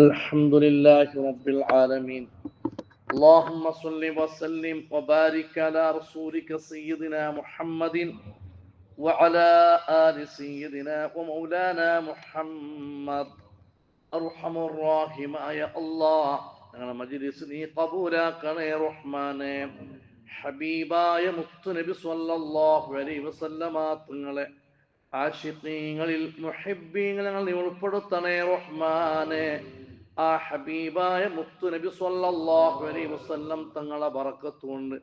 الحمد لله رب العالمين. اللهم صل وسلم وبارك على رسولك سيدنا محمد وعلى آل سيدنا ومولانا محمد. أرحم الراحم يا الله ഞങ്ങളുടെ മജ്‌ലിസ് നീ ഖബൂലാക്കണേ റഹ്മാനേ. ഹബീബായ മുത്തുനബി സ്വല്ലല്ലാഹു അലൈഹി വസല്ലമ തങ്ങളെ ആശിഖീങ്ങളിൽ മുഹിബ്ബീങ്ങളിൽ ഞങ്ങൾ നീ ഉൾപ്പെടുത്തണേ റഹ്മാനേ. ആ ഹബീബായ മുത്തുനബി സ്വല്ലല്ലാഹു അലൈഹി വസല്ലം തങ്ങളെ ബറക്കത്ത് കൊണ്ട്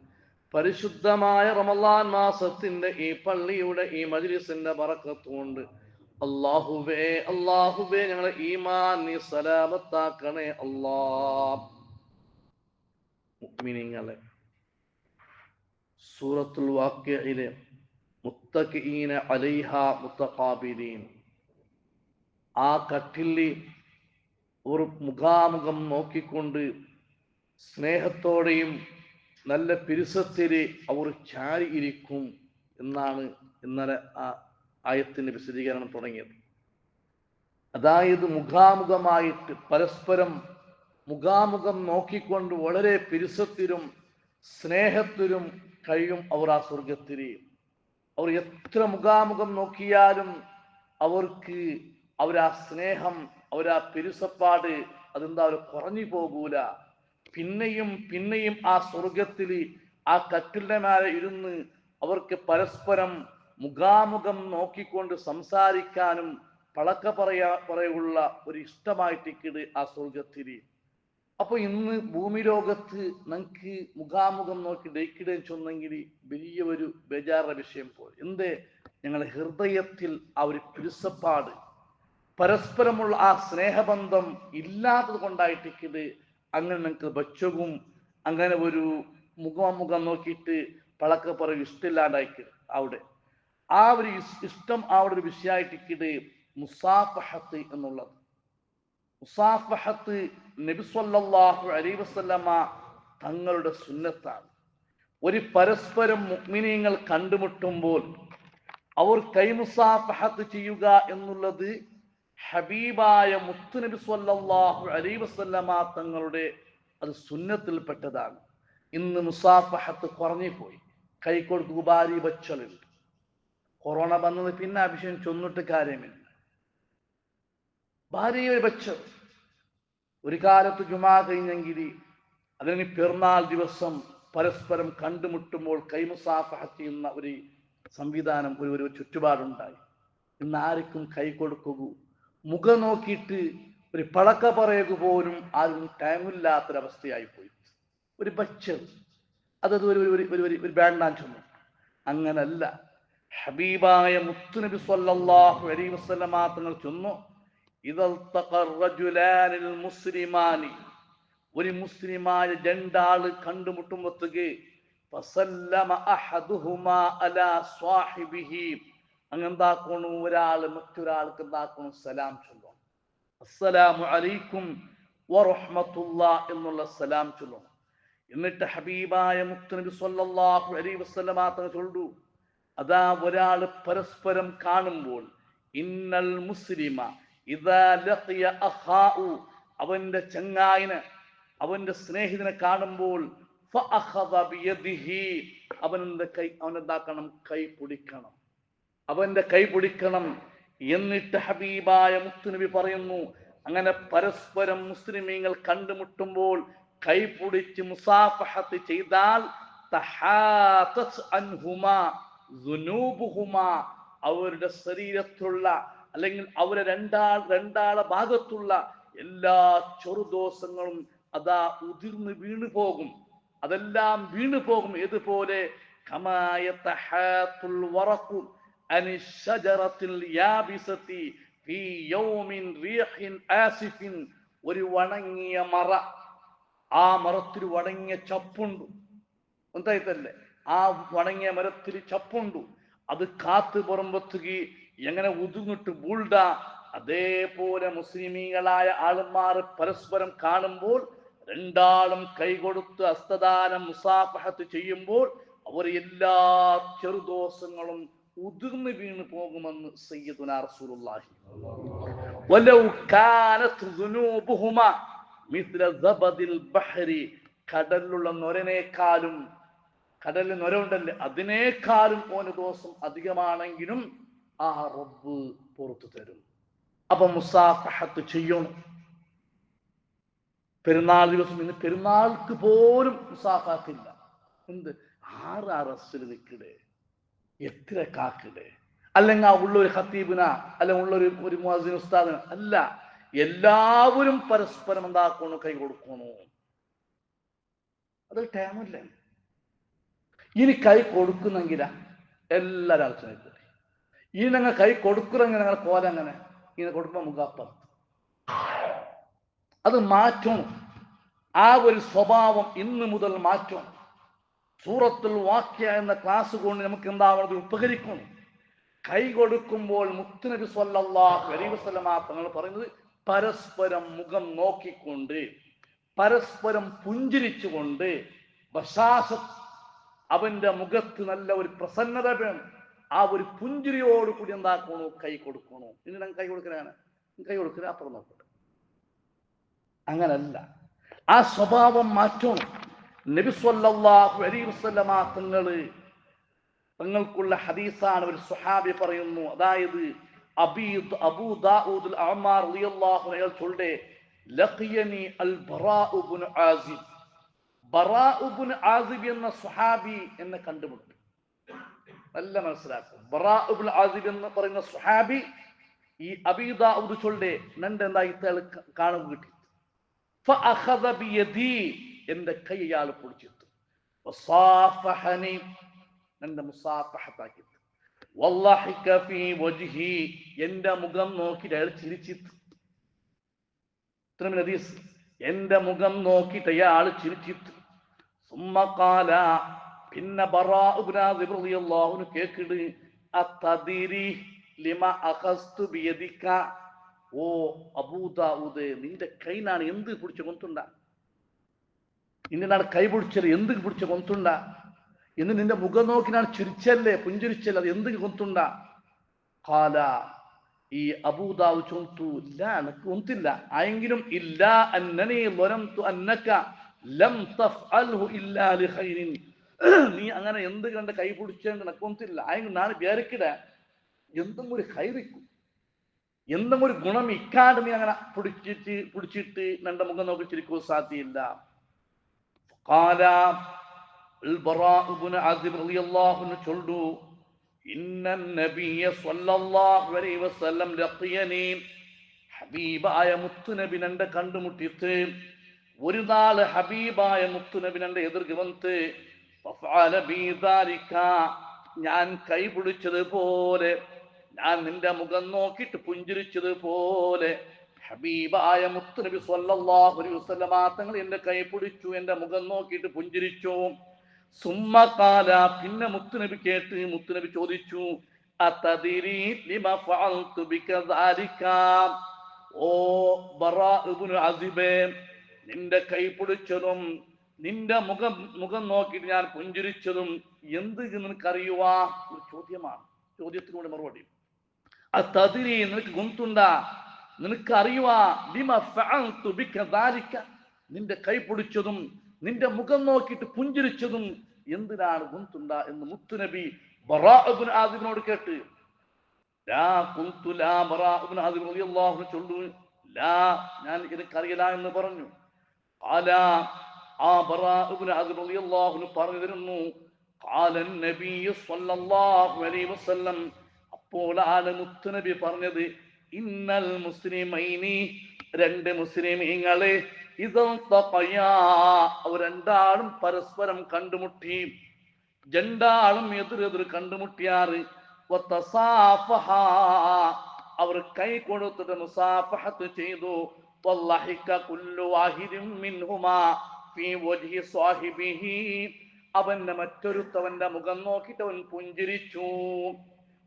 പരിശുദ്ധമായ റമളാൻ മാസത്തിന്റെ ഈ പള്ളിയുടെ ഈ മജ്‌ലിസിന്റെ ബറക്കത്ത് കൊണ്ട് അല്ലാഹുവേ ഞങ്ങളെ ഈമാൻ നീ സലാമത്താക്കണേ അല്ലാഹ്. മുഅ്മിനീങ്ങളെ, സൂറത്തുൽ വാഖിഅയിലെ മുത്തഖീന അലൈഹാ മുതഖാബിലീൻ, ആ കട്ടിലിൽ ഒരു മുഖാമുഖം നോക്കിക്കൊണ്ട് സ്നേഹത്തോടെയും നല്ല പിരിസത്തില് അവർ ചാരിയിരിക്കും എന്നാണ് ഇന്നലെ ആ ആയത്തിന്റെ വിശദീകരണം തുടങ്ങിയത്. അതായത് മുഖാമുഖമായിട്ട് പരസ്പരം മുഖാമുഖം നോക്കിക്കൊണ്ട് വളരെ പിരിസത്തിലും സ്നേഹത്തിലും കഴിയും അവർ ആ സ്വർഗത്തിൽ. അവർ എത്ര മുഖാമുഖം നോക്കിയാലും അവരാ സ്നേഹം, അവരാ പിരിസപ്പാട് അതെന്താ അവർ കുറഞ്ഞു പോകൂല. പിന്നെയും ആ സ്വർഗത്തിൽ ആ കട്ടിലിന്റെ മേലെ ഇരുന്ന് അവർക്ക് പരസ്പരം മുഖാമുഖം നോക്കിക്കൊണ്ട് സംസാരിക്കാനും പറയുള്ള ഒരു ഇഷ്ടമായിട്ടിക്കട് ആ സ്വർഗത്തില്. അപ്പൊ ഇന്ന് ഭൂമി ലോകത്ത് നമുക്ക് മുഖാമുഖം നോക്കി ഡേക്കിടേന്ന് ചൊന്നെങ്കിൽ വലിയ ഒരു ബേജാറിന്റെ വിഷയം പോലെ. എന്തേ? ഞങ്ങളുടെ ഹൃദയത്തിൽ ആ ഒരു പിരിസപ്പാട്, പരസ്പരമുള്ള ആ സ്നേഹബന്ധം ഇല്ലാത്തത് കൊണ്ടായിട്ടിക്കത് അങ്ങനെ നിങ്ങൾക്ക് ബച്ചവും അങ്ങനെ ഒരു മുഖാമുഖം നോക്കിയിട്ട് പറയും ഇഷ്ടമില്ലാണ്ടായിക്കത്. അവിടെ ആ ഒരു ഇഷ്ടം അവിടെ ഒരു വിഷയമായിട്ടിക്കത് മുസാഫഹത്ത് എന്നുള്ളത്. മുസാഫഹത്ത് നബി സ്വല്ലല്ലാഹു അലൈഹി വസല്ലമ തങ്ങളുടെ സുന്നത്താണ്. ഒരു പരസ്പരം മുഅ്മിനീങ്ങൾ കണ്ടുമുട്ടുമ്പോൾ അവർ കൈമുസാഫഹത്ത് ചെയ്യുക എന്നുള്ളത് ഹബീബായ മുത്തുനബി സ്വല്ലല്ലാഹു അലൈഹി വസല്ലമ തങ്ങളുടെ അത് സുന്നത്തിൽപ്പെട്ടതാണ്. ഇന്ന് മുസാഫഹത്ത് കുറഞ്ഞു പോയി. കൈക്കൊടുത്ത് ഉപാരി വച്ചലുണ്ട്. കൊറോണ വന്നത് പിന്നെ ആ വിഷയം ചൊന്നിട്ട് കാര്യമില്ല. ഭാര്യയെ വെച്ചത് ഒരു കാലത്ത് ജുമാ കഴിഞ്ഞെങ്കിൽ അതിന് പെരുന്നാൾ ദിവസം പരസ്പരം കണ്ടുമുട്ടുമ്പോൾ കൈമുസാഫഹത്ത് ചെയ്യുന്ന ഒരു സംവിധാനം, ഒരു ചുറ്റുപാടുണ്ടായി. ഇന്ന് ആർക്കും കൈ കൊടുക്കൂ, മുഖം നോക്കിയിട്ട് ഒരു പളക്ക പറയുക പോലും ആരും ടൈമില്ലാത്തൊരവസ്ഥയായിപ്പോയി. ഒരു ബച്ചത് അതത് ഒരു ബാൻഡാൻ ചൊന്നു. അങ്ങനല്ല. ഹബീബായ മുത്തുനബി സ്വല്ലല്ലാഹു അലൈഹി വസല്ലമ തങ്ങൾ ചൊന്നു, മുസ്ലിമാനി, ഒരു മുസ്ലിമായ രണ്ടാള് കണ്ടുമുട്ടുമ്പോഴത്തേക്ക് അങ്ങെന്താക്കണു, ഒരാള് മറ്റൊരാൾക്ക് എന്താക്കണം, സലാം ചൊല്ലണം. അസ്സലാമു അലൈക്കും വറഹ്മത്തുള്ളാഹി എന്നുള്ള സലാം ചൊല്ലണം. എന്നിട്ട് ഹബീബായ മുത്തുനബി സ്വല്ലല്ലാഹു അലൈഹി വസല്ലമ തങ്ങൾ ചൊല്ലു, അതാ ഒരാള് പരസ്പരം കാണുമ്പോൾ ഇന്നൽ മുസ്ലിമ ഇദാ ലഖിയ അഖാഉ, അവന്റെ ചങ്ങായിനെ, അവന്റെ സ്നേഹിതനെ കാണുമ്പോൾ ഫഅഖദ ബിയദിഹി, അവനെന്താക്കണം, കൈ പിടിക്കണം, അവന്റെ കൈ പിടിക്കണം. എന്നിട്ട് ഹബീബായ മുത്തുനബി പറയുന്നു, അങ്ങനെ പരസ്പരം മുസ്ലിമീങ്ങൾ കണ്ടുമുട്ടുമ്പോൾ കൈ പിടിച്ച് മുസാഫഹത്ത് ചെയ്താൽ തഹാതത് അൻഹുമാ ദുനൂബുഹുമാ, അവരുടെ ശരീരത്തുള്ള അല്ലെങ്കിൽ അവരെ രണ്ടാളെ ഭാഗത്തുള്ള എല്ലാ ചെറുദോഷങ്ങളും അതാ ഉതിർന്ന് വീണു പോകും. അതെല്ലാം വീണു പോകും. ഏതുപോലെ കമായതഹാത്തുൽ വറഖു അനി ശജറത്തിൽ യാബിസതി ഫീ യൗമിൻ റീഹിൻ ആസിഫിൻ, ഒരു വണങ്ങിയ മറ, ആ മരത്തിൽ വണങ്ങിയ ചപ്പുണ്ട്, എന്തായിട്ടല്ലേ, ആ വണങ്ങിയ മരത്തിൽ ചപ്പുണ്ട്, അത് കാത്ത് പുറമ്പത്തുകി എങ്ങനെ ഉതിർന്നിട്ട് ബൂൾഡ. അതേപോലെ മുസ്ലിമീങ്ങളായ ആൾമാർ പരസ്പരം കാണുമ്പോൾ രണ്ടാളും കൈകൊടുത്ത് ഹസ്തദാനം മുസാഫഹത്ത് ചെയ്യുമ്പോൾ അവർ എല്ലാ ചെറുദോഷങ്ങളും ഉതിർന്നു വീണ് പോകുമെന്ന് സയ്യിദുനാ റസൂലുള്ളാഹി. വലൗ കാനത് ദുനൂബുഹുമാ മിസ്ല സബദിൽ ബഹരി, കടലിലുള്ള നൊരനേക്കാളും, കടലിൽ നൊര ഉണ്ടല്ലേ, അതിനേക്കാളും ഓന് ദോഷം അധികമാണെങ്കിലും ആ റബ്ബ് പുറത്തു തരും. അപ്പൊ മുസാഫഹത്ത് ചെയ്യണം. പെരുന്നാൾ ദിവസം, ഇന്ന് പെരുന്നാൾക്ക് പോലും മുസാഫഹത്തില്ല. എന്ത് 6 അറസ്റ്റിൽ നിൽക്കടേ, എത്ര കാക്കടേ, അല്ലെങ്കിൽ ആ ഉള്ളൊരു ഖത്തീബിന, അല്ലെങ്കിൽ ഉള്ളൊരു മുഅദ്ദിൻ ഉസ്താദിന അല്ല, എല്ലാവരും പരസ്പരം എന്താക്കണു, കൈ കൊടുക്കണു. അത് ടൈമല്ലേ. ഇനി കൈ കൊടുക്കുന്നെങ്കിലാ എല്ലാവരും ആലോചന. ഇനി നിങ്ങൾ കൈ കൊടുക്കുന്നെങ്കിൽ നിങ്ങൾ കോലെങ്ങനെ ഇങ്ങനെ കൊടുക്കുമ്പോൾ മുഖാപ്പുറത്ത് അത് മാറ്റണം. ആ ഒരു സ്വഭാവം ഇന്ന് മുതൽ മാറ്റണം. സൂറത്തുൽ വാഖിയ എന്ന ക്ലാസ് കൊണ്ട് നമുക്ക് എന്താവണത് ഉപകരിക്കണം. കൈ കൊടുക്കുമ്പോൾ മുത്തുനബി സ്വല്ലല്ലാഹു അലൈഹി വസല്ലമ തങ്ങൾ പറയുന്നത് പരസ്പരം മുഖം നോക്കിക്കൊണ്ട്, പരസ്പരം പുഞ്ചിരിച്ചുകൊണ്ട്, ബശാശത്ത്, അവന്റെ മുഖത്ത് നല്ല ഒരു പ്രസന്നത വേണം. ആ ഒരു പുഞ്ചിരിയോട് കൂടി എന്താക്കണു, കൈ കൊടുക്കണു. ഇനി ഞാൻ കൈ കൊടുക്കലാണ്, കൈ കൊടുക്കുക, അപ്പുറം നോക്കട്ടെ. അങ്ങനല്ല, ആ സ്വഭാവം മാറ്റണം. നബി സ്വല്ലല്ലാഹു അലൈഹി വസല്ലമ തങ്ങൾക്കുള്ള ഹദീസാണ്. ഒരു സ്വഹാബി പറയുന്നു, അതായത് അബൂ ദാവൂദ് അഅ്മാർ റളിയല്ലാഹു അൻഹു ചൊല്ലെ, ലഖിയനി അൽ ബറാഉ ഇബ്നു ആസിബ്. ബറാഉ ഇബ്നു ആസിബ് എന്ന സ്വഹാബി എന്നെ കണ്ടുമുട്ടി. നല്ല മനസ്സിലാക്കും. ബറാഉ ഇബ്നു ആസിബ് എന്ന് പറയുന്ന സ്വഹാബി ഈ അബൂ ദാവൂദ് ചൊല്ലെ നന്റെ എന്തായി കാണുക കിട്ടി. ഫഅഖദ ബിയദി, എന്റെ കൈ അയാൾ പിടിച്ചിട്ട്, വസാഫഹനി, എന്റെ മുസാഫഹത്താക്കി, വല്ലഹിക ഫീ വജ്ഹി, എന്റെ മുഖം നോക്കിയിട്ട് അയാൾ ചിരിച്ചിട്ട്. ഇത്രയും ഹദീസ്, എന്റെ മുഖം നോക്കിയിട്ട് അയാൾ ചിരിച്ചിട്ട്. സുമ്മ ഖാല, പിന്നെ ബറാഉ ഇബ്നു ആസിബ് റളിയല്ലാഹു അൻഹു കേക്കിട്, അത്തദിരി ലിമ അഖസ്തു ബിയദിക, ഓ അബൂ ദാവൂദ്, നിന്റെ കൈനാണ് എന്ത് പിടിച്ച കൊന്തുണ്ട, നിന്നാണ് കൈ പിടിച്ചത്, എന്ത് പിടിച്ച കൊന്തുണ്ട, എന്ന് നിന്റെ മുഖം നോക്കി ഞാൻ ചിരിച്ചല്ലേ, പുഞ്ചിരിച്ചല്ലേ, അത് എന്ത് കൊന്തുണ്ട. ഖാല, ഈ അബൂ ദാവൂദ് ചൊന്തു, ഇല്ല എനിക്ക് കൊന്തില്ല, ആയെങ്കിലും ഇല്ല അന്നനി ലറംതു അന്നക ലം തഫ്അൽഹു ഇല്ലാ ലിഖൈരിൻ, നീ അങ്ങനെ എന്ത് കണ്ട് കൈ പിടിച്ചേണ്ട എനിക്ക് കൊന്തില്ല, ആയെങ്കിലും ഞാൻ വിചാരിക്കട എന്തെങ്കിലും ഒരു ഹൈറിക്കും, എന്തെങ്കിലും ഒരു ഗുണം ഇക്കാണ്ട് നീ അങ്ങനെ പിടിച്ചിട്ട് നിന്റെ മുഖം നോക്കി ചിരിക്കുക സാധ്യയില്ല. ഖാല ബറാഉ ഇബ്നു ആസിബ് റളിയല്ലാഹു അൻഹു ചൊല്ലു, ഇന്നൻ നബിയ സ്വല്ലല്ലാഹു അലൈഹി വസല്ലം ലഖിയനി, ഹബീബായ മുത്തുനബി നന്റെ കണ്ടുമുട്ടിയിട്ട്. ഒരു നാള് ഹബീബായ മുത്തുനബി നന്റെ എതിർക്ക് വന്നിട്ട്, ഫഫഅല ബി ദാലിക, ഞാൻ കൈ പിടിച്ചതുപോലെ, ഞാൻ നിന്റെ മുഖം നോക്കിയിട്ട് പുഞ്ചിരിച്ചതുപോലെ ഹബീബായ മുത്തുനബി സ്വല്ലല്ലാഹു അലൈഹി വസല്ലമ തങ്ങൾ എന്റെ കൈ പിടിച്ചു, എന്റെ മുഖം നോക്കിയിട്ട് പുഞ്ചിരിച്ചു. സുമ്മ ഖാല, പിന്നെ മുത്തുനബി കേട്ട്, മുത്തുനബി ചോദിച്ചു, അതദിരി ലിമ ഫഅൽതു ബിക ദാലിക, ഓ ബറാഉ ഇബ്നു ആസിബേ, നിന്റെ കൈ പിടിച്ചതും നിന്റെ മുഖം നോക്കിയിട്ട് ഞാൻ പുഞ്ചിരിച്ചതും എന്ത് നിനക്കറിയുവാ? ഒരു ചോദ്യമാണ്, ചോദ്യത്തിനോട് മറുപടി. അതദിരി, നിനക്ക് ഗുന്തുണ്ട, നിനക്ക് അറിയുവാ, ലിമ ഫഅൽതു ബിക ദാലിക, നിന്റെ കൈ പിടിച്ചതും നിന്റെ മുഖം നോക്കിയിട്ട് പുഞ്ചിരിച്ചതും എന്തിനാണ് ഗുന്തുണ്ട എന്ന് മുത്തുനബി ബറാഉ ഇബ്നു ആസിബിനോട് കേട്ട്. ലാ ഖുൽതു ലാ, ബറാഉ ഇബ്നു ആസിബ് റളിയല്ലാഹു അൻഹു ചൊല്ലു, ലാ, ഞാൻ എനിക്കറിയില്ല എന്ന് പറഞ്ഞു. ഖാല, ആ ബറാഉ ഇബ്നു ആസിബ് റളിയല്ലാഹു അൻഹു പറഞ്ഞു തരുന്നു, ഖാല നബി സ്വല്ലല്ലാഹു അലൈഹി വസല്ലം, അപ്പോഴാണ് മുത്തുനബി പറഞ്ഞത്, ഇന്നൽ മുസ്ലിമൈനി, രണ്ട് മുസ്ലിമീങ്ങളെ, അവർ രണ്ടാളും പരസ്പരം കണ്ടുമുട്ടി, രണ്ടാളും എതിരെതിർ കണ്ടുമുട്ടിയാറ്, അവർ കൈ കൊടുത്തിട്ട് മുസാഫഹത്ത് ചെയ്തു. അവന്റെ മറ്റൊരുത്തവന്റെ മുഖം നോക്കിയിട്ട് അവൻ പുഞ്ചിരിച്ചു.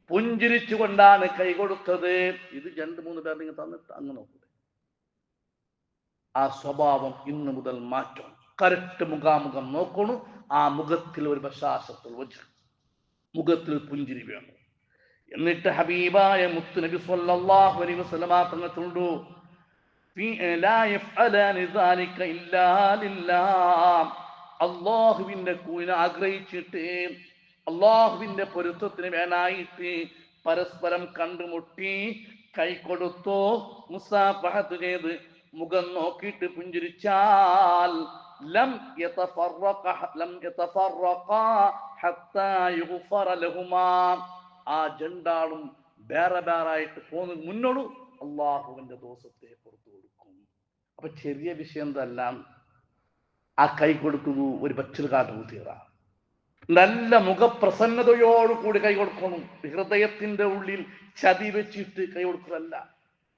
പുഞ്ചിരിച്ചുകൊണ്ടാണ് കൈ കൊടുത്തത്. ഇത് 2-3 പേർ നിങ്ങൾ തന്നിട്ട് അങ്ങ് നോക്കുക. ആ സ്വഭാവം ഇന്ന് മുതൽ മാറ്റം. കറക്റ്റ് മുഖാമുഖം നോക്കണു. ആ മുഖത്തിൽ ഒരു ബശാശത്തുൽ വജ്ഹ്, മുഖത്തിൽ പുഞ്ചിരി വേണം. എന്നിട്ട് ഹബീബായ മുത്ത് നബി സല്ലല്ലാഹു അലൈഹി വസല്ലമ തങ്ങൾ ചൊല്ലു, ലാ യഫ്അലാനി ദാലിക ഇല്ലാ ലില്ലാഹ്. അല്ലാഹുവിന്റെ കൂലിനെ ആഗ്രഹിച്ചിട്ട്, അല്ലാഹുവിന്റെ പൊരുത്തത്തിന് വേണായിട്ട് പരസ്പരം കണ്ടുമുട്ടി കൈ കൊടുത്തോ മുസാഫഹത്ത് ചെയ്ത് മുഖം നോക്കിയിട്ട് പുഞ്ചിരിച്ചാൽ ലം യതഫറഖാ ഹത്താ യുഗ്ഫറ ലഹുമാ. ആ രണ്ടാളും വേറെ വേറായിട്ട് പോന്ന് മുന്നോളൂ, അള്ളാഹുവിന്റെ ദോഷത്തെ പുറത്തു കൊടുക്കും. അപ്പൊ ചെറിയ വിഷയം എന്തല്ല, ആ കൈ കൊടുക്കുന്നു ഒരു പച്ചിൽ കാട്ടു തീറ, നല്ല മുഖപ്രസന്നതയോടുകൂടി കൈ കൊടുക്കണം. ഹൃദയത്തിന്റെ ഉള്ളിൽ ചതി വെച്ചിട്ട് കൈ കൊടുക്കലല്ല.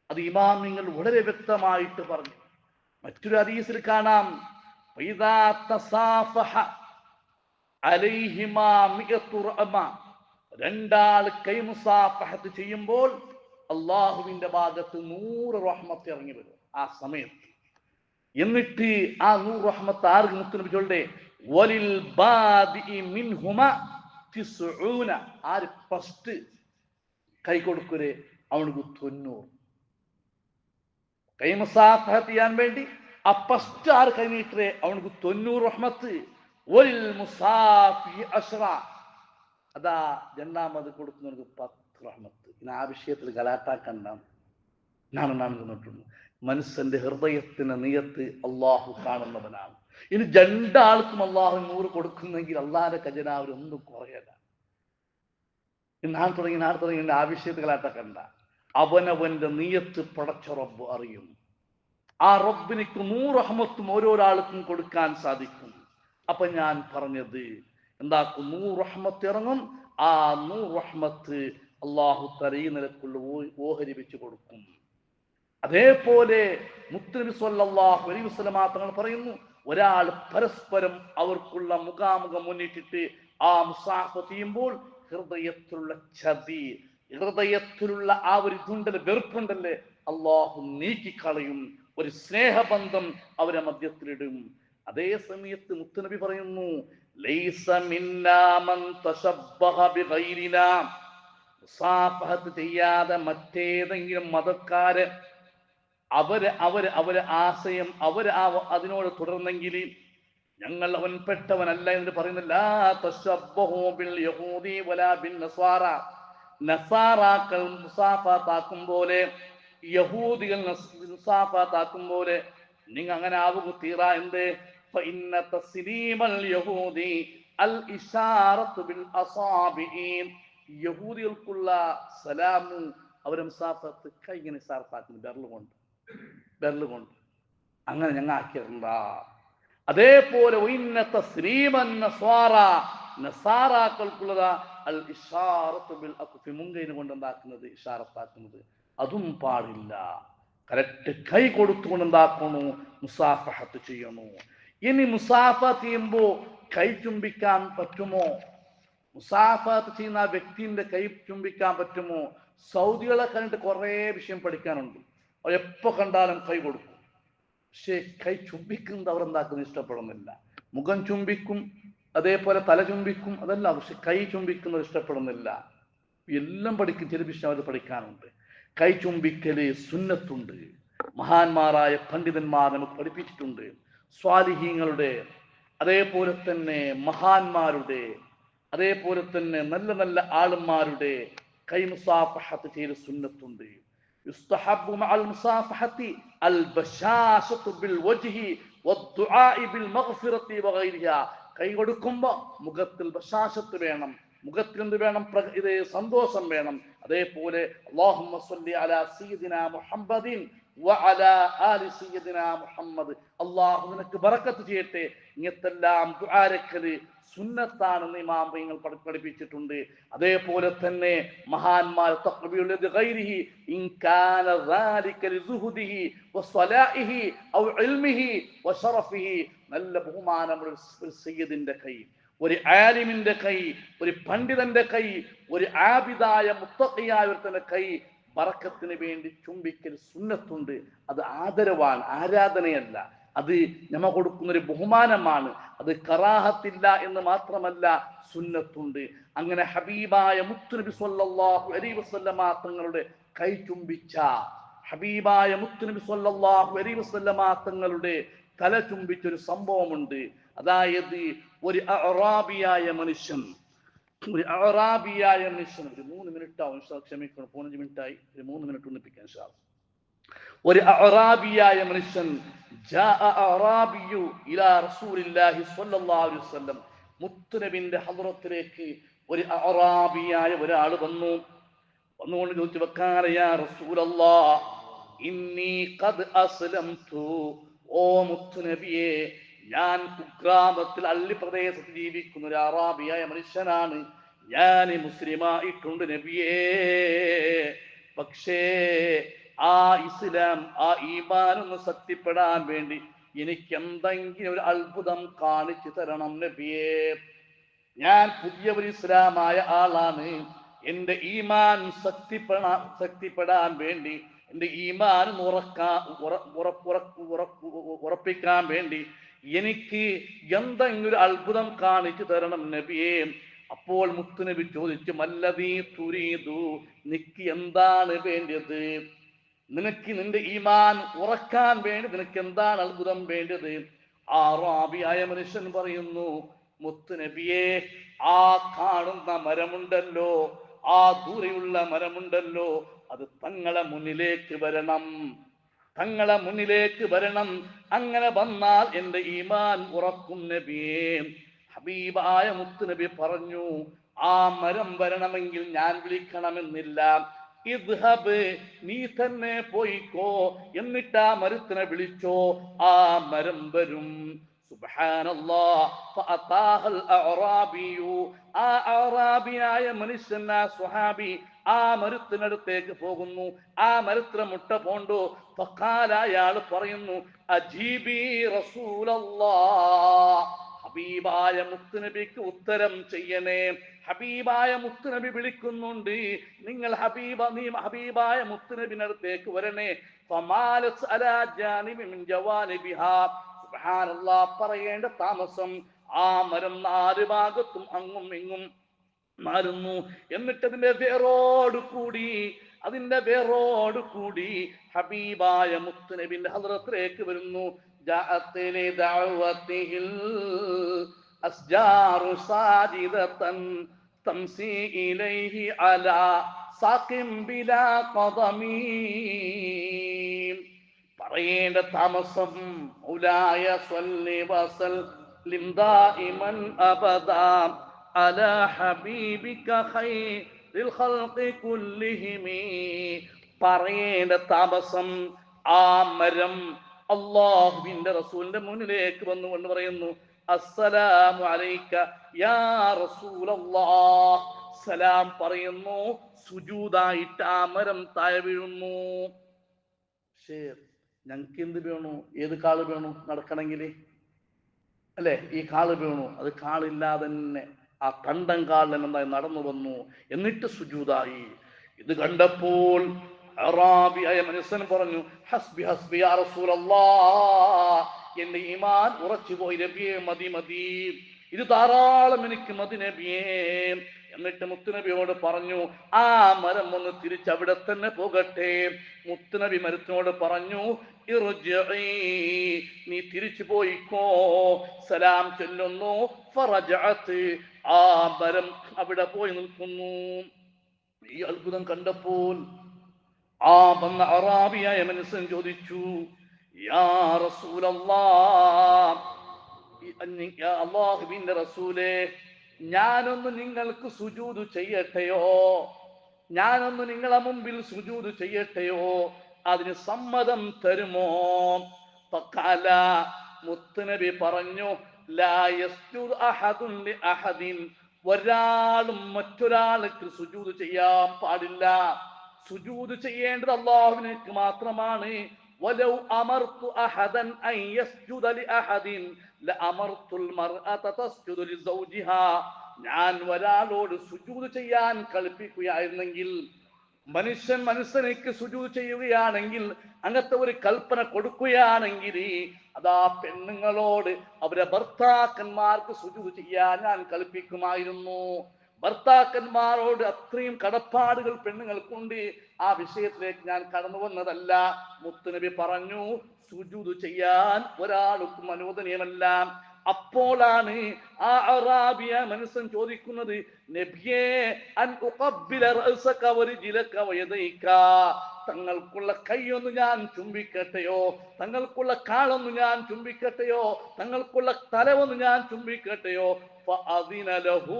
അത് ഇമാം നിങ്ങൾ വളരെ വ്യക്തമായിട്ട് പറഞ്ഞു. മറ്റൊരു ഹദീസിൽ കാണാം, രണ്ടാൾ കൈ മുസാഫഹത്ത് ചെയ്യുമ്പോൾ അള്ളാഹുവിന്റെ ഭാഗത്ത് 100 റഹ്മത്ത് ഇറങ്ങി വരും ആ സമയത്ത്. എന്നിട്ട് ആ 100 റഹ്മത്ത് ആർക്ക് മുത്തുനബി ചൊല്ലേ, വലിൽ ബാദിഇ മിൻഹുമ 90. ആര് ഫസ്റ്റ് കൈ കൊടുക്കരെ അവനക്ക് 90. കൈ മുസാഫഹത്ത് ചെയ്യാൻ വേണ്ടി ആ ഫസ്റ്റ് ആര് കൈ നീട്ടരെ അവനക്ക് 90 റഹ്മത്ത്. വലിൽ മുസാഫി 10. അതാ രണ്ടാമത് കൊടുക്കുന്നവർക്ക് 10 റഹ്മത്ത്. ഇനി ആ വിഷയത്തിൽ ഗലാട്ടാക്കണ്ട. ഞാൻ നിന്നിട്ടുണ്ട്. മനുഷ്യന്റെ ഹൃദയത്തിന് നിയത്ത് അള്ളാഹു കാണുന്നവനാണ്. ഇനി രണ്ടാൾക്കും അള്ളാഹു 100 കൊടുക്കുന്നെങ്കിൽ അള്ളാഹിന്റെ ഖജനാവിൽ ഒന്നും കുറയല്ല. നാളെ തുടങ്ങി ആ വിഷയത്തിൽ ഗലാട്ടാക്കണ്ട. അവനവന്റെ നിയത്ത് പടച്ച റബ്ബ് അറിയും. ആ റബ്ബിനിക്ക് 100 റഹ്മത്തും ഓരോരാൾക്കും കൊടുക്കാൻ സാധിക്കും. അപ്പൊ ഞാൻ പറഞ്ഞത് എന്താക്കും, 100 റഹ്മത്ത് ഇറങ്ങും. ആ 100 റഹ്മത്ത് അള്ളാഹു തലയിൽ നിലക്കുള്ള ഓഹരി വെച്ച് കൊടുക്കും. അതേപോലെ മുത്തുനബി സ്വല്ലല്ലാഹു അലൈഹി വസല്ലമ തങ്ങൾ പറയുന്നു, ഒരാൾ പരസ്പരം അവർക്കുള്ള മുഖാമുഖം മുന്നിട്ടിട്ട് ആ മുസാഫത്ത് ചെയ്യുമ്പോൾ ഹൃദയത്തിലുള്ള ചതി, ഹൃദയത്തിലുള്ള ആ ഒരു ഇതുണ്ടല്ലേ, വെറുപ്പുണ്ടല്ലേ, അള്ളാഹു നീക്കിക്കളയും. ഒരു സ്നേഹബന്ധം അവരെ മധ്യത്തിലിടും. അതേ സമയത്ത് മുത്തുനബി പറയുന്നു, ലൈസ മിന്നാ മൻ തശബ്ബഹ ബിഗൈരിനാ. മുസാഫഹത്ത് ചെയ്യാതെ മറ്റേതെങ്കിലും മതക്കാര് അവര് ആശയം അതിനോട് തുടർന്നെങ്കിൽ ഞങ്ങൾ അവൻപ്പെട്ടവനല്ല എന്ന് പറയുന്നില്ല. നസാറാക്കൾ മുസാഫത്താക്കും പോലെ, യഹൂദികൾ മുസാഫത്താക്കും പോലെ നിങ്ങൾ അങ്ങനെ ആവുക തീറ. എന്ത്? യഹൂദികൾക്കുള്ള സലാമു അവരെ മുസാഫത്ത് കൈ ഇങ്ങനെ സാർത്താക്കുന്നു, ബെർലുകൊണ്ട്. അങ്ങനെ ഞങ്ങൾ ആക്കിയിട്ടുണ്ടാ. അതേപോലെ നസാറാക്കൾക്കുള്ളതാ അൽ ഇഷാറത്തു ബിൽ അക്ഫി, മുങ്കൈന് കൊണ്ട് എന്താക്കുന്നത്, ഇഷാറത്താക്കുന്നത്. അതും പാടില്ല. കറക്റ്റ് കൈ കൊടുത്തുകൊണ്ട് എന്താക്കണു, മുസാഫഹത്ത് ചെയ്യണു. ഇനി മുസാഫത്ത് ചെയ്യുമ്പോ കൈ ചുംബിക്കാൻ പറ്റുമോ? മുസാഫത്ത് ചെയ്യുന്ന ആ വ്യക്തിന്റെ കൈ ചുംബിക്കാൻ പറ്റുമോ? സൗദികളെ കണ്ടിട്ട് കുറെ വിഷയം പഠിക്കാനുണ്ട്. അവർ എപ്പോ കണ്ടാലും കൈ കൊടുക്കും. പക്ഷെ കൈ ചുംബിക്കുന്നത് അവർ എന്താക്കുന്നത് ഇഷ്ടപ്പെടുന്നില്ല. മുഖം ചുംബിക്കും, അതേപോലെ തല ചുംബിക്കും, അതല്ല. പക്ഷെ കൈ ചുംബിക്കുന്നത് ഇഷ്ടപ്പെടുന്നില്ല. എല്ലാം പഠിക്കും. ചില വിഷയം അവർ പഠിക്കാനുണ്ട്. കൈ ചുംബിക്കല് സുന്നത്തുണ്ട്. മഹാന്മാരായ പണ്ഡിതന്മാർ നമുക്ക് പഠിപ്പിച്ചിട്ടുണ്ട്. സ്വാലിഹീങ്ങളുടെ, അതേപോലെ തന്നെ മഹാന്മാരുടെ, അതേപോലെ തന്നെ നല്ല നല്ല ആളുമാരുടെ കൈ മുസാഫഹത്ത് ചെയ്ത് സുന്നത്തുണ്ട്. യുസ്തഹബ്ബു മഅൽ മുസാഫഹത്തി അൽ ബശാശത്തു ബിൽ വജ്ഹി വദ്ദുആഇ ബിൽ മഗ്ഫിറതി വഗൈരിഹാ. കൈ കൊടുക്കുമ്പോ മുഖത്തിൽ ബശാശത്ത് വേണം, മുഖത്തിൽ എന്ത് വേണം, ഇത് സന്തോഷം വേണം. അതേപോലെ അല്ലാഹുമ്മ സ്വല്ലി അലാ സയ്യിദിനാ മുഹമ്മദിൻ വഅലാ ആലി സയ്യിദിനാ മുഹമ്മദ്, അല്ലാഹു നിനക്ക് ബറക്കത്ത് ചെയ്യട്ടെ. ഇങ്ങത്തെല്ലാം ദുആരക്കല് സുന്നത്താണെന്ന് ഇമാമിങ്ങൾ പഠിപ്പിച്ചിട്ടുണ്ട്. അതേപോലെ തന്നെ മഹാന്മാർ തഖ്ബീൽ ഗൈരിഹി ഇൻ കാന ദാലിക ലിസുഹുദിഹി വസ്വലാഇഹി ഔ ഇൽമിഹി വശറഫിഹി. നല്ല ബഹുമാനമുള്ള ഒരു സയ്യിദിന്റെ കൈ, ഒരു ആലിമിന്റെ കൈ, ഒരു പണ്ഡിതന്റെ കൈ, ഒരു ആബിദായ മുത്തഖിയായ ഒരുത്തന്റെ കൈ ബറക്കത്തിന് വേണ്ടി ചുംബിക്കൽ സുന്നത്തുണ്ട്. അത് ആദരവാണ്, ആരാധനയല്ല. അത് ഞമ്മ കൊടുക്കുന്നൊരു ബഹുമാനമാണ്. അത് കറാഹത്തില്ല എന്ന് മാത്രമല്ല, സുന്നത്തുണ്ട്. അങ്ങനെ ഹബീബായ മുത്തുനബി സ്വല്ലല്ലാഹു അലൈഹി വസല്ലമ തങ്ങളുടെ കൈ ചുംബിച്ച, ഹബീബായ മുത്തുനബി സ്വല്ലല്ലാഹു അലൈഹി വസല്ലമ തങ്ങളുടെ തല ചുംബിച്ചൊരു സംഭവമുണ്ട്. അതായത് ഒരു അഅറാബിയായ മനുഷ്യൻ ഒരു 3 മിനിറ്റ് ആവും, ക്ഷമിക്കണം, 15 മിനിറ്റ് ആയി, ഒരു 3 മിനിറ്റ് ഒന്നിപ്പിക്കാൻ സാധിക്കും. ഒരു അഅറാബിയായ മനുഷ്യൻ, മുത്തുനബിന്റെ ഹദ്റത്തിലേക്ക് ഒരു അഅറാബിയായ ഒരാൾ വന്നുകൊണ്ട് ചോദിച്ചു, വക്കാല യാ റസൂലല്ലാഹ് ഇന്നി ഖദ് അസ്ലംതു. ഓ മുത്തുനബിയെ, ഞാൻ കുഗ്രാമത്തിൽ അള്ളി പ്രദേശത്ത് ജീവിക്കുന്ന ഒരു അറാബിയായ മനുഷ്യനാണ്, ഞാൻ മുസ്ലിമായിട്ടുണ്ട് നബിയേ. പക്ഷേ ആ ഇസ്ലാം, ആ ഈമാൻ ഒന്ന് സത്യപ്പെടാൻ വേണ്ടി എനിക്ക് എന്തെങ്കിലും ഒരു അത്ഭുതം കാണിച്ചു തരണം നബിയേ. ഞാൻ പുതിയ ഒരു ഇസ്ലാമായ ആളാണ്. എന്റെ ഈമാൻ ശക്തിപ്പെടാൻ വേണ്ടി, എന്റെ ഈമാൻ ഉറപ്പിക്കാൻ വേണ്ടി എനിക്ക് എന്തെങ്കിലും ഒരു അത്ഭുതം കാണിച്ചു തരണം നബിയേ. അപ്പോൾ മുത്തുനബി ചോദിച്ചു, മല്ലദീ തുരീദു, നിനക്ക് എന്താണ് വേണ്ടത്? നിനക്ക് നിന്റെ ഈമാൻ ഉറക്കാൻ വേണ്ടി നിനക്ക് എന്താണ് അത്ഭുതം വേണ്ടത്? ആ അറാബിയായ മനുഷ്യൻ പറയുന്നു, മുത്തുനബിയെ, ആ കാണുന്ന മരമുണ്ടല്ലോ, ആ ദൂരെയുള്ള മരമുണ്ടല്ലോ, അത് തങ്ങളെ മുന്നിലേക്ക് വരണം, തങ്ങളെ മുന്നിലേക്ക് വരണം. അങ്ങനെ വന്നാൽ എന്റെ ഈമാൻ ഉറക്കും നബിയേ. ഹബീബായ മുത്തുനബി പറഞ്ഞു, ആ മരം വരണമെങ്കിൽ ഞാൻ വിളിക്കണമെന്നില്ല, ഇദ്ഹബ്, നീ തന്നെ പോയിക്കോ, എന്നിട്ട് ആ മരത്തിനെ വിളിച്ചോ, ആ മരം വരും. സുബ്ഹാനല്ലാഹ്. ഫഅതാഹൽ അഅറാബിയു, ആ അഅറാബിയായ മനുഷ്യൻ, ആ സ്വഹാബി ആ മരത്തിനടുത്തേക്ക് പോകുന്നു. ആ മരത്തിലെ മുട്ട പോണ്ടു. ഫഖാല, അയാൾ പറയുന്നു, അജീബി റസൂലല്ലാഹ്, ഹബീബായ മുത്തുനബിക്ക് ഉത്തരം ചെയ്യണേ. ഹബീബായ മുത്തുനബി വിളിക്കുന്നുണ്ട്, നിങ്ങൾ ഹബീബായ മുത്തുനബിനടുത്തേക്ക് വരണേ. ഫമാലസ് അലാ ജാനിബി മിൻ ജവാനിബിഹാ. സുബ്ഹാനല്ലാഹ്, പറയേണ്ട താമസം, ആ മരം 4 ഭാഗത്തും അങ്ങും ഇങ്ങും മാറുന്നു. എന്നിട്ട് അതിന്റെ വേരോട് കൂടി ഹബീബായ മുത്തുനബിന്റെ ഹദ്റത്തിലേക്ക് വരുന്നു. ജാഅത്ത് ലിദഅവതിഹിൽ അസ്ജാറു സാജിദതൻ തംസി ഇലൈഹി അലാ സാഖിം ബിലാ ഖദമീ. പറയേണ്ട താമസം, മൗലായ സ്വല്ലി വസല്ലിം ദായിമൻ അബദാ അലാ ഹബീബിക ഖൈറിൽ ഖൽഖി കുല്ലിഹിം. പറയേണ്ട താമസം, ആ മരം അല്ലാഹുവിന്റെ റസൂലിന്റെ മുന്നിലേക്ക് വന്നുകൊണ്ട് പറയുന്നു, അസ്സലാമു അലൈക യാ റസൂലല്ലാഹ്. സലാം പറയുന്നു, സുജൂദായിട്ട് ആ മരം താഴെ വീഴുന്നു. ഞങ്ങൾക്ക് എന്ത് വേണു? ഏത് കാള് വേണു നടക്കണമെങ്കിൽ? അല്ലെ, ഈ കാള് വീണു. അത് കാളില്ലാതെ തന്നെ ആ കണ്ടം കാലിൽ എന്തായി നടന്നു വന്നു, എന്നിട്ട് സുജൂദായി. ഇത് കണ്ടപ്പോൾ അറാബിയായ മനുഷ്യൻ പറഞ്ഞു, ഹസ്ബി ഹസ്ബി യാ റസൂലല്ലാഹ്, എന്റെ ഈമാൻ ഉറച്ചുപോയി നബിയേ, മതി, ഇത് ധാരാളം എനിക്ക് മതി നബിയേ. എന്നിട്ട് മുത്തുനബിയോട് പറഞ്ഞു, ആ മരം ഒന്ന് തിരിച്ച് അവിടെ തന്നെ പോകട്ടെ. മുത്തുനബി മരത്തിനോട് പറഞ്ഞു, നീ തിരിച്ചു പോയിക്കോ. സലാം ചൊല്ലുന്നു. ഫറജഅത്ത്, ആ മരം അവിടെ പോയി നിൽക്കുന്നു. ഈ അത്ഭുതം കണ്ടപ്പോൾ ആ വന്ന അറാബിയായ മനുഷ്യൻ ചോദിച്ചു, യാ റസൂലല്ലാഹ്, അല്ലാഹുവിന്റെ റസൂലേ, ഞാനൊന്ന് നിങ്ങൾക്ക് സുജൂദ് ചെയ്യട്ടെയോ? ഞാനൊന്ന് നിങ്ങളെ മുമ്പിൽ സുജൂദ് ചെയ്യട്ടെയോ? അതിന് സമ്മതം തരുമോ? ഫഖാല, മുത്തുനബി പറഞ്ഞു, ലാ യസ്ജുദ് അഹദുൻ ലി അഹദിൻ, ഒരാളും മറ്റൊരാൾക്ക് സുജൂദ് ചെയ്യാൻ പാടില്ല. സുജൂദ് ചെയ്യേണ്ടത് അല്ലാഹുവിനേക്ക് മാത്രമാണ്. വലൗ അമർതു അഹദൻ അൻ യസ്ജുദ ലി അഹദിൻ ലഅമർതുൽ മർഅത തസ്ജുദു ലിസൗജിഹാ. ഞാൻ ഒരാളോട് സുജൂദ് ചെയ്യാൻ കൽപ്പിക്കുകയായിരുന്നെങ്കിൽ മനുഷ്യനിക്ക് സുജൂദ് ചെയ്യുകയാണെങ്കിൽ, അങ്ങനത്തെ ഒരു കൽപ്പന കൊടുക്കുകയാണെങ്കിൽ, അതാ പെണ്ണുങ്ങളോട് അവരെ ഭർത്താക്കന്മാർക്ക് സുജൂദ് ചെയ്യാൻ ഞാൻ കൽപ്പിക്കുമായിരുന്നു. ഭർത്താക്കന്മാരോട് അത്രയും കടപ്പാടുകൾ പെണ്ണുങ്ങൾക്കുണ്ട്. ആ വിഷയത്തിലേക്ക് ഞാൻ കടന്നു വന്നതല്ല. മുത്തുനബി പറഞ്ഞു സുജൂദ് ചെയ്യാൻ ഒരാൾക്കും അനുവദനീയമല്ല. അപ്പോഴാണ് ആ അറാബിയ മനുഷ്യൻ ചോദിക്കുന്നത്, നബിയേ അൻ ഉഖബ്ബില റഅസക വരിജ്ലക വയദൈക, തങ്ങൾക്കുള്ള കൈയൊന്ന് ഞാൻ ചുംബിക്കട്ടെയോ, തങ്ങൾക്കുള്ള കാലൊന്ന് ഞാൻ ചുംബിക്കട്ടെയോ, തങ്ങൾക്കുള്ള തലവൊന്ന് ഞാൻ ചുംബിക്കട്ടെയോ? ഫഅദിന ലഹു,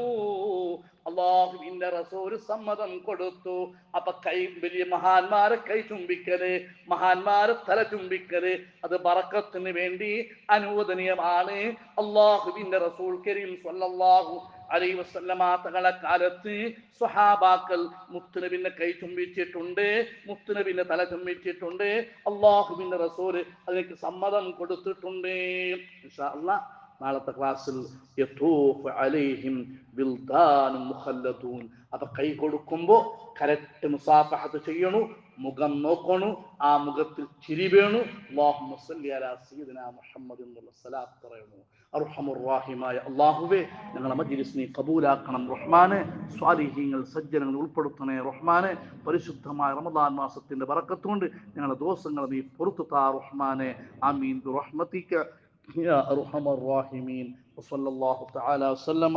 അല്ലാഹുവിന്റെ റസൂൽ സമ്മതം കൊടുത്തു. അപ്പൊ കൈ, വലിയ മഹാന്മാരെ കൈ ചുംബിക്കല്, മഹാന്മാരെ തല ചുംബിക്കല്, അത് ബറക്കത്തിന് വേണ്ടി അനുവദനീയമാണ്. അല്ലാഹുവിന്റെ റസൂൽ കരീം സ്വല്ലല്ലാഹു അലൈഹി വസല്ലമ തങ്ങളെ കാലത്ത് സ്വഹാബാക്കൾ മുത്തുനബിന്റെ കൈ ചുംബിച്ചിട്ടുണ്ട്, മുത്തുനബിന്റെ തല ചുംബിച്ചിട്ടുണ്ട്. അല്ലാഹുവിന്റെ റസൂൽ അതിലേക്ക് സമ്മതം കൊടുത്തിട്ടുണ്ട്. ഇൻഷാ അല്ലാഹ് നാളത്തെ ക്ലാസ്സിൽ യതൂഫ് അലൈഹിം ബിൽദാനും മുഖല്ലദൂൻ. അപ്പൊ കൈ കൊടുക്കുമ്പോ കറക്റ്റ് മുസാഫഹത്ത് ചെയ്യണു, മുഖം നോക്കണു, ആ മുഖത്തിൽ ചിരി വേണു. അല്ലാഹുമ്മ സ്വല്ലി അലാ സയ്യിദിനാ മുഹമ്മദിൻ എന്നുള്ള സലാത്ത് പറയണു. അർഹമുർ റഹീമായ അല്ലാഹുവേ, ഞങ്ങളുടെ മജ്ലിസ് നീ കബൂലാക്കണം റഹ്മാനെ. സ്വാലിഹീങ്ങൾ സജ്ജനങ്ങൾ ഉൾപ്പെടുത്തണേ റഹ്മാനെ. പരിശുദ്ധമായ റമദാൻ മാസത്തിന്റെ ബറക്കത്തുകൊണ്ട് ഞങ്ങളുടെ ദോഷങ്ങൾ നീ പൊറുത്തു താ റഹ്മാനെ. ആമീൻ ബിറഹ്മതിക യാ അർഹമർ റഹീമീൻ. വസല്ലല്ലാഹു തആല വസല്ലമ